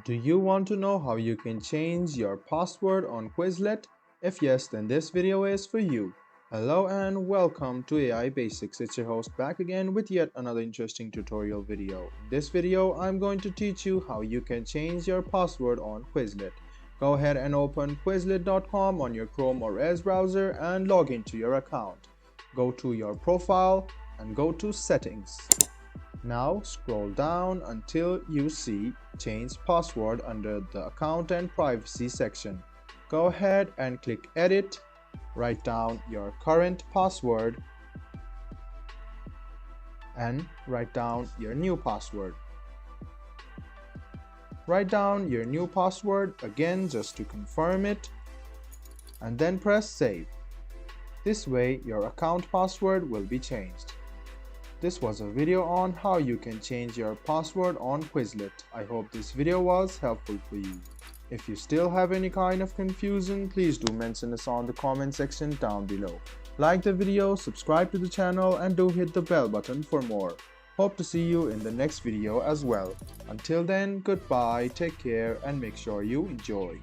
Do you want to know how you can change your password on Quizlet? If yes, then this video is for you. Hello and welcome to AI Basics. It's your host back again with yet another interesting tutorial video. In this video, I'm going to teach you how you can change your password on Quizlet. Go ahead and open Quizlet.com on your Chrome or Edge browser and log into your account. Go to your profile and go to Settings. Now scroll down until you see Change Password under the Account and Privacy section. Go ahead and click Edit, write down your current password and write down your new password. Write down your new password again just to confirm it and then press Save. This way your account password will be changed. This was a video on how you can change your password on Quizlet. I hope this video was helpful for you. If you still have any kind of confusion, please do mention us on the comment section down below. Like the video, subscribe to the channel and do hit the bell button for more. Hope to see you in the next video as well. Until then, goodbye, take care and make sure you enjoy.